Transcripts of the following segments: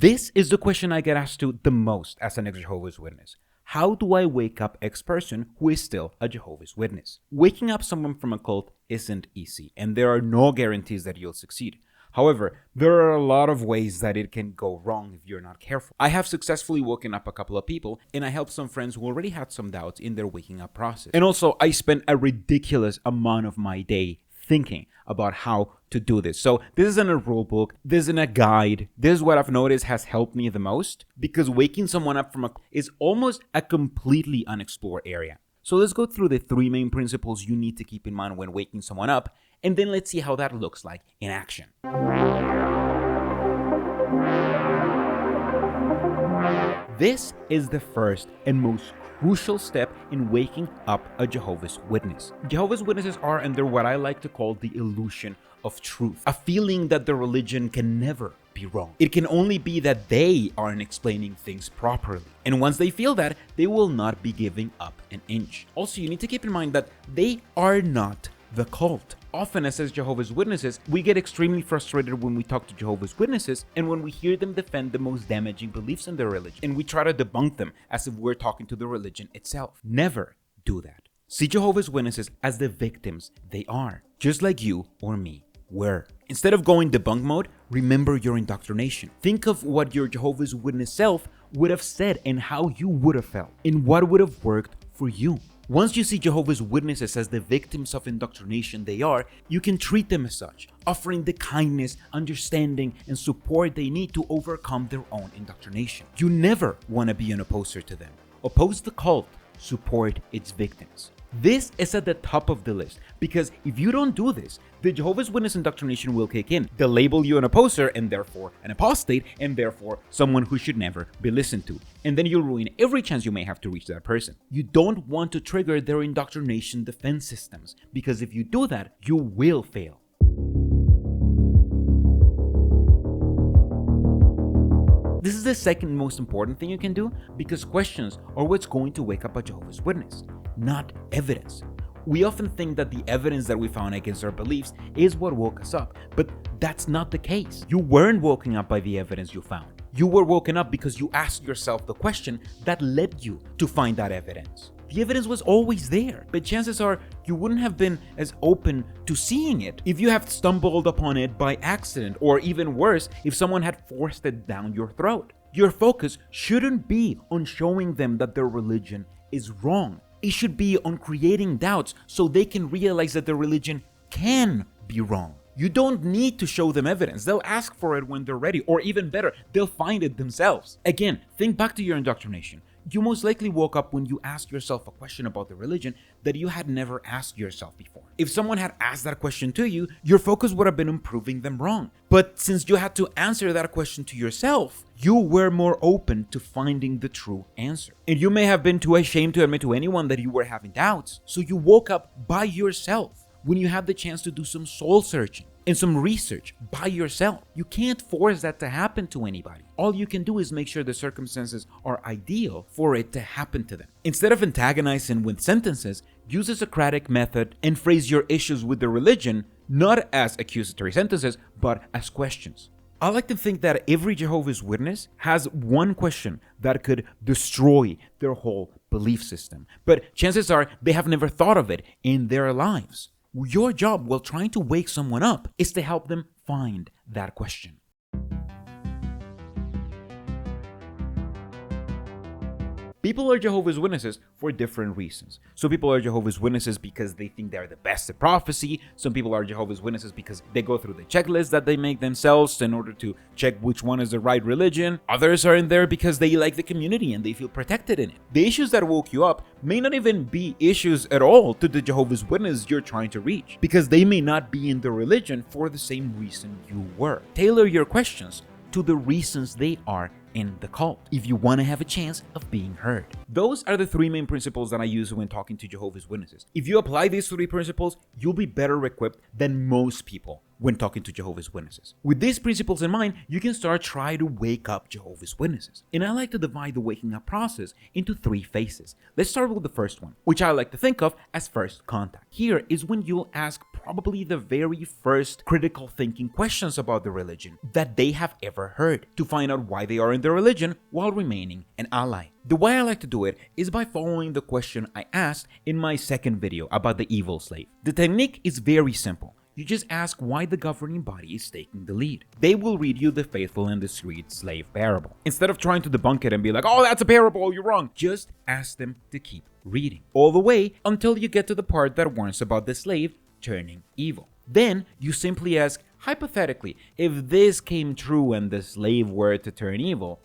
This is the question I get asked to the most as an ex-Jehovah's Witness. How do I wake up ex-person who is still a Jehovah's Witness? Waking up someone from a cult isn't easy, and there are no guarantees that you'll succeed. However, there are a lot of ways that it can go wrong if you're not careful. I have successfully woken up a couple of people, and I helped some friends who already had some doubts in their waking up process. And also, I spent a ridiculous amount of my day thinking about how to do this. So this isn't a rule book, this isn't a guide. This is what I've noticed has helped me the most, because waking someone up from is almost a completely unexplored area. So let's go through the 3 main principles you need to keep in mind when waking someone up, and then let's see how that looks like in action. This is the first and most crucial step in waking up a Jehovah's Witness. Jehovah's Witnesses are under what I like to call the illusion of truth, a feeling that the religion can never be wrong. It can only be that they aren't explaining things properly. And once they feel that, they will not be giving up an inch. Also, you need to keep in mind that they are not the cult. Often, as Jehovah's Witnesses, we get extremely frustrated when we talk to Jehovah's Witnesses and when we hear them defend the most damaging beliefs in their religion, and we try to debunk them as if we're talking to the religion itself. Never do that. See Jehovah's Witnesses as the victims they are, just like you or me were. Instead of going debunk mode, remember your indoctrination. Think of what your Jehovah's Witness self would have said and how you would have felt and what would have worked for you. Once you see Jehovah's Witnesses as the victims of indoctrination they are, you can treat them as such, offering the kindness, understanding, and support they need to overcome their own indoctrination. You never want to be an opposer to them. Oppose the cult, support its victims. This is at the top of the list, because if you don't do this, the Jehovah's Witness indoctrination will kick in. They'll label you an opposer and therefore an apostate and therefore someone who should never be listened to. And then you'll ruin every chance you may have to reach that person. You don't want to trigger their indoctrination defense systems, because if you do that, you will fail. This is the second most important thing you can do, because questions are what's going to wake up a Jehovah's Witness, not evidence. We often think that the evidence that we found against our beliefs is what woke us up, but that's not the case. You weren't woken up by the evidence you found. You were woken up because you asked yourself the question that led you to find that evidence. The evidence was always there, but chances are you wouldn't have been as open to seeing it if you have stumbled upon it by accident, or even worse, if someone had forced it down your throat. Your focus shouldn't be on showing them that their religion is wrong. It should be on creating doubts so they can realize that their religion can be wrong. You don't need to show them evidence. They'll ask for it when they're ready, or even better, they'll find it themselves. Again, think back to your indoctrination. You most likely woke up when you asked yourself a question about the religion that you had never asked yourself before. If someone had asked that question to you, your focus would have been on proving them wrong. But since you had to answer that question to yourself, you were more open to finding the true answer. And you may have been too ashamed to admit to anyone that you were having doubts. So you woke up by yourself when you had the chance to do some soul searching and some research by yourself. You can't force that to happen to anybody. All you can do is make sure the circumstances are ideal for it to happen to them. Instead of antagonizing with sentences, use a Socratic method and phrase your issues with the religion not as accusatory sentences, but as questions. I like to think that every Jehovah's Witness has one question that could destroy their whole belief system, but chances are they have never thought of it in their lives. Your job while trying to wake someone up is to help them find that question. People are Jehovah's Witnesses for different reasons. Some people are Jehovah's Witnesses because they think they're the best at prophecy. Some people are Jehovah's Witnesses because they go through the checklist that they make themselves in order to check which one is the right religion. Others are in there because they like the community and they feel protected in it. The issues that woke you up may not even be issues at all to the Jehovah's Witness you're trying to reach, because they may not be in the religion for the same reason you were. Tailor your questions to the reasons they are in the cult if you want to have a chance of being heard. Those are the 3 main principles that I use when talking to Jehovah's Witnesses. If you apply these 3 principles, you'll be better equipped than most people when talking to Jehovah's Witnesses. With these principles in mind, you can start trying to wake up Jehovah's Witnesses. And I like to divide the waking up process into 3 phases. Let's start with the first one, which I like to think of as first contact. Here is when you'll ask probably the very first critical thinking questions about the religion that they have ever heard to find out why they are in the religion while remaining an ally. The way I like to do it is by following the question I asked in my second video about the evil slave. The technique is very simple. You just ask why the governing body is taking the lead. They will read you the faithful and discreet slave parable. Instead of trying to debunk it and be like, oh, that's a parable, you're wrong. Just ask them to keep reading all the way until you get to the part that warns about the slave turning evil. Then you simply ask, hypothetically, if this came true and the slave were to turn evil,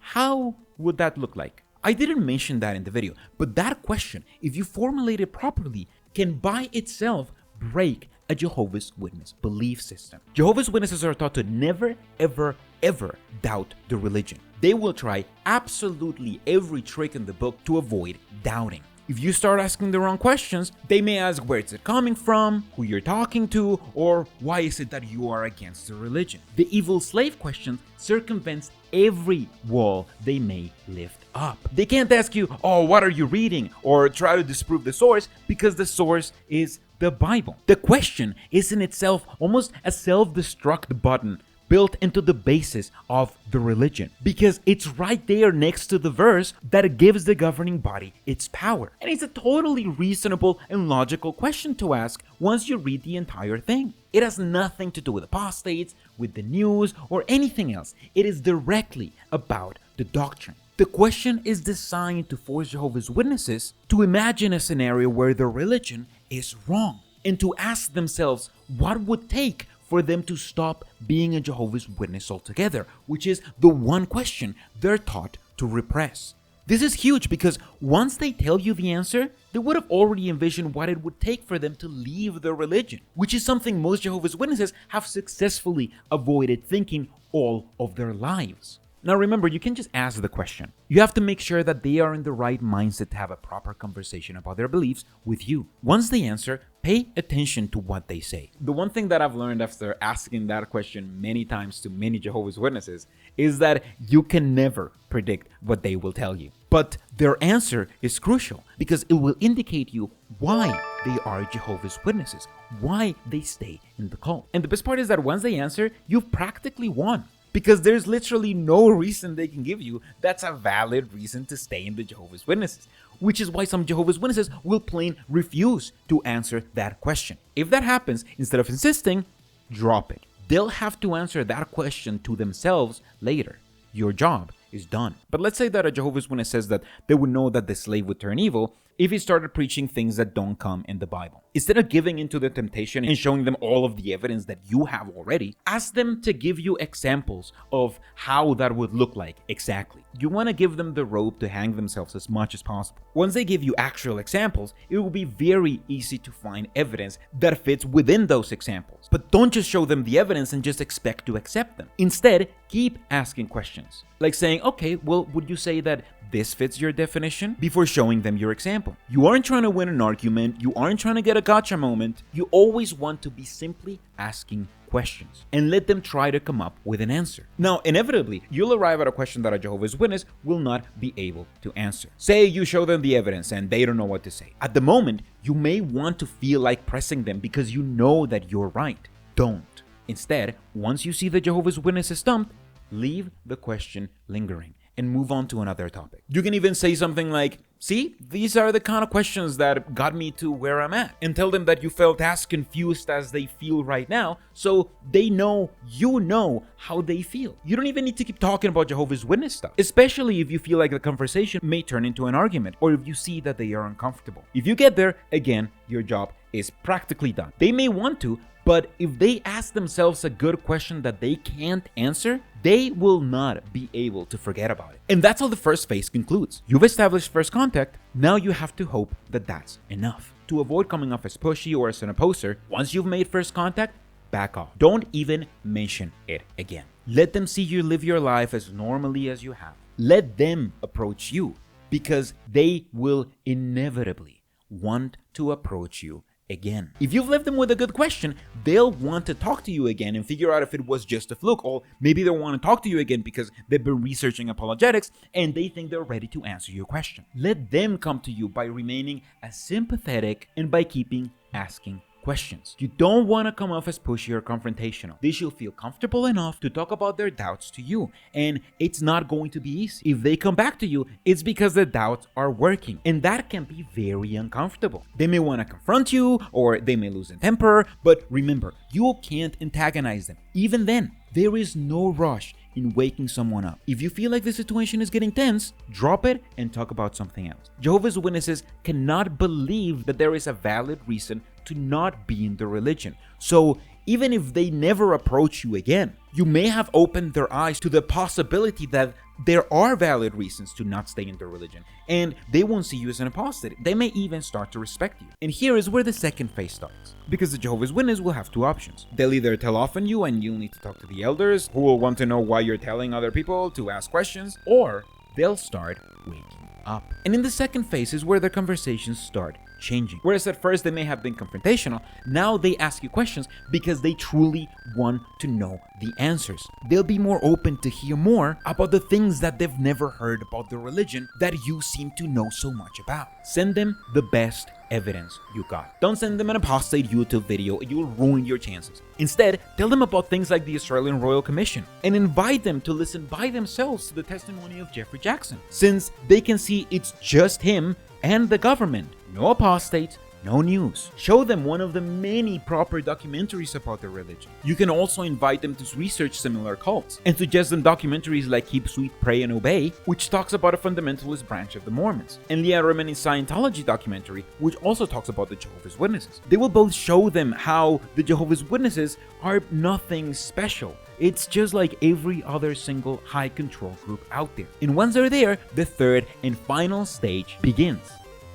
how would that look like? I didn't mention that in the video, but that question, if you formulate it properly, can by itself break a Jehovah's Witness belief system. Jehovah's Witnesses are taught to never, ever, ever doubt the religion. They will try absolutely every trick in the book to avoid doubting. If you start asking the wrong questions, they may ask where is it coming from, who you're talking to, or why is it that you are against the religion. The evil slave question circumvents every wall they may lift up. They can't ask you, oh, what are you reading? Or try to disprove the source, because the source is the Bible. The question is in itself almost a self-destruct button built into the basis of the religion, because it's right there next to the verse that gives the governing body its power. And it's a totally reasonable and logical question to ask once you read the entire thing. It has nothing to do with apostates, with the news, or anything else. It is directly about the doctrine. The question is designed to force Jehovah's Witnesses to imagine a scenario where the religion is wrong and to ask themselves what would take for them to stop being a Jehovah's Witness altogether, which is the one question they're taught to repress. This is huge because once they tell you the answer, they would have already envisioned what it would take for them to leave the religion, which is something most Jehovah's Witnesses have successfully avoided thinking all of their lives. Now remember, you can just ask the question. You have to make sure that they are in the right mindset to have a proper conversation about their beliefs with you. Once they answer, pay attention to what they say. The one thing that I've learned after asking that question many times to many Jehovah's Witnesses is that you can never predict what they will tell you. But their answer is crucial because it will indicate you why they are Jehovah's Witnesses, why they stay in the cult. And the best part is that once they answer, you've practically won. Because there's literally no reason they can give you that's a valid reason to stay in the Jehovah's Witnesses, which is why some Jehovah's Witnesses will plain refuse to answer that question. If that happens, instead of insisting, drop it. They'll have to answer that question to themselves later. Your job is done. But let's say that a Jehovah's Witness says that they would know that the slave would turn evil if he started preaching things that don't come in the Bible. Instead of giving into the temptation and showing them all of the evidence that you have already, ask them to give you examples of how that would look like exactly. You want to give them the rope to hang themselves as much as possible. Once they give you actual examples, it will be very easy to find evidence that fits within those examples. But don't just show them the evidence and just expect to accept them. Instead, keep asking questions. Like saying, okay, well, would you say that this fits your definition? Before showing them your example. You aren't trying to win an argument. You aren't trying to get a gotcha moment. You always want to be simply asking questions and let them try to come up with an answer. Now, inevitably, you'll arrive at a question that a Jehovah's Witness will not be able to answer. Say you show them the evidence and they don't know what to say. At the moment, you may want to feel like pressing them because you know that you're right. Don't. Instead, once you see the Jehovah's Witnesses stumped, leave the question lingering and move on to another topic. You can even say something like, see, these are the kind of questions that got me to where I'm at. And tell them that you felt as confused as they feel right now, so they know you know how they feel. You don't even need to keep talking about Jehovah's Witness stuff, especially if you feel like the conversation may turn into an argument or if you see that they are uncomfortable. If you get there, again, your job is practically done. They may want to, but if they ask themselves a good question that they can't answer, they will not be able to forget about it. And that's how the first phase concludes. You've established first contact, now you have to hope that that's enough. To avoid coming off as pushy or as an opposer, once you've made first contact, back off. Don't even mention it again. Let them see you live your life as normally as you have. Let them approach you because they will inevitably want to approach you again. If you've left them with a good question, they'll want to talk to you again and figure out if it was just a fluke, or maybe they'll want to talk to you again because they've been researching apologetics and they think they're ready to answer your question. Let them come to you by remaining as sympathetic and by keeping asking questions. You don't want to come off as pushy or confrontational. They should feel comfortable enough to talk about their doubts to you, and it's not going to be easy. If they come back to you, it's because the doubts are working, and that can be very uncomfortable. They may want to confront you, or they may lose their temper, but remember, you can't antagonize them. Even then, there is no rush in waking someone up. If you feel like the situation is getting tense, drop it and talk about something else. Jehovah's Witnesses cannot believe that there is a valid reason to not be in the religion. So even if they never approach you again, you may have opened their eyes to the possibility that there are valid reasons to not stay in the religion, and they won't see you as an apostate. They may even start to respect you. And here is where the second phase starts, because the Jehovah's Witness will have two options. They'll either tell off on you and you'll need to talk to the elders, who will want to know why you're telling other people to ask questions, or they'll start waking up. And in the second phase is where the conversations start changing. Whereas at first they may have been confrontational, now they ask you questions because they truly want to know the answers. They'll be more open to hear more about the things that they've never heard about the religion that you seem to know so much about. Send them the best evidence you got. Don't send them an apostate YouTube video, you'll ruin your chances. Instead, tell them about things like the Australian Royal Commission and invite them to listen by themselves to the testimony of Jeffrey Jackson, since they can see it's just him and the government. No apostates, no news. Show them one of the many proper documentaries about their religion. You can also invite them to research similar cults and suggest them documentaries like Keep Sweet, Pray and Obey, which talks about a fundamentalist branch of the Mormons, and Leah Remini's Scientology documentary, which also talks about the Jehovah's Witnesses. They will both show them how the Jehovah's Witnesses are nothing special. It's just like every other single high control group out there. And once they're there, the third and final stage begins: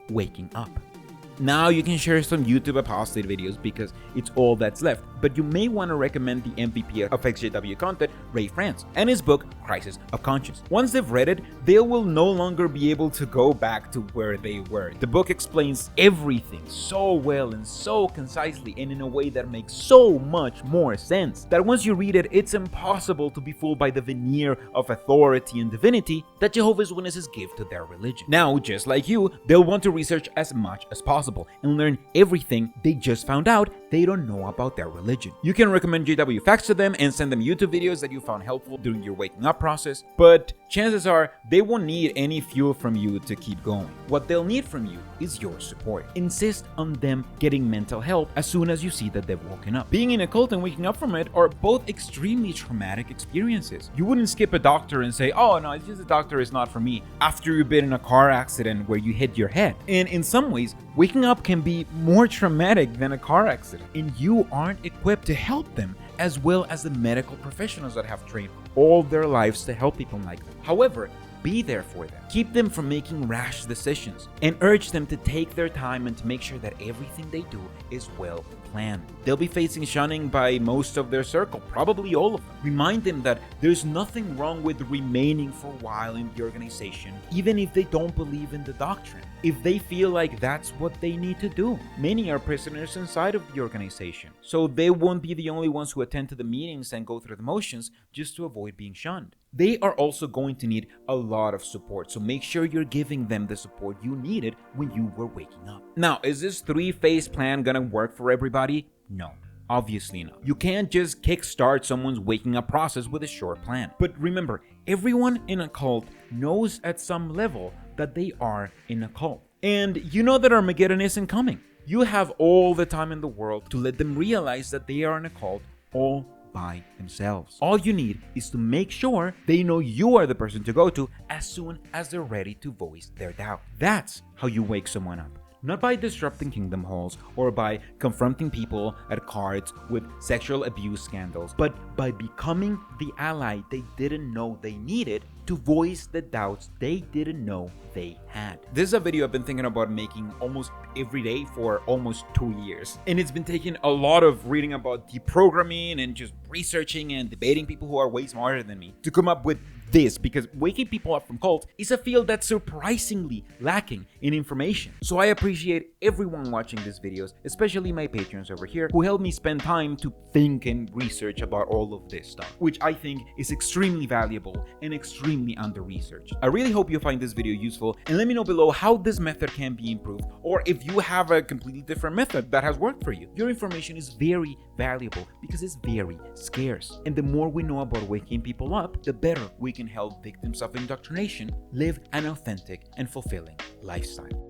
waking up. Now you can share some YouTube apostate videos because it's all that's left, but you may want to recommend the MVP of ExJW content, Ray France, and his book, Crisis of Conscience. Once they've read it, they will no longer be able to go back to where they were. The book explains everything so well and so concisely and in a way that makes so much more sense that once you read it, it's impossible to be fooled by the veneer of authority and divinity that Jehovah's Witnesses give to their religion. Now, just like you, they'll want to research as much as possible and learn everything they just found out they don't know about their religion. You can recommend JW facts to them and send them YouTube videos that you found helpful during your waking up process, but chances are they won't need any fuel from you to keep going. What they'll need from you is your support. Insist on them getting mental help as soon as you see that they've woken up. Being in a cult and waking up from it are both extremely traumatic experiences. You wouldn't skip a doctor and say, oh no, it's just a doctor is not for me, after you've been in a car accident where you hit your head. And in some ways, waking up can be more traumatic than a car accident, and you aren't equipped to help them as well as the medical professionals that have trained all their lives to help people like them. However, be there for them. Keep them from making rash decisions and urge them to take their time and to make sure that everything they do is well planned. They'll be facing shunning by most of their circle, probably all of them. Remind them that there's nothing wrong with remaining for a while in the organization, even if they don't believe in the doctrine, if they feel like that's what they need to do. Many are prisoners inside of the organization, so they won't be the only ones who attend to the meetings and go through the motions just to avoid being shunned. They are also going to need a lot of support, so make sure you're giving them the support you needed when you were waking up. Now, is this 3-phase plan gonna work for everybody? No. Obviously not. You can't just kickstart someone's waking up process with a short plan. But remember, everyone in a cult knows at some level that they are in a cult. And you know that Armageddon isn't coming. You have all the time in the world to let them realize that they are in a cult all by themselves. All you need is to make sure they know you are the person to go to as soon as they're ready to voice their doubt. That's how you wake someone up. Not by disrupting kingdom halls or by confronting people at cards with sexual abuse scandals, but by becoming the ally they didn't know they needed to voice the doubts they didn't know they had. This is a video I've been thinking about making almost every day for almost 2 years. And it's been taking a lot of reading about deprogramming and just researching and debating people who are way smarter than me to come up with this because waking people up from cults is a field that's surprisingly lacking in information. So I appreciate everyone watching these videos, especially my patrons over here who help me spend time to think and research about all of this stuff, which I think is extremely valuable and extremely under-researched. I really hope you find this video useful, and let me know below how this method can be improved, or if you have a completely different method that has worked for you. Your information is very valuable because it's very scarce, and the more we know about waking people up, the better we can help victims of indoctrination live an authentic and fulfilling lifestyle.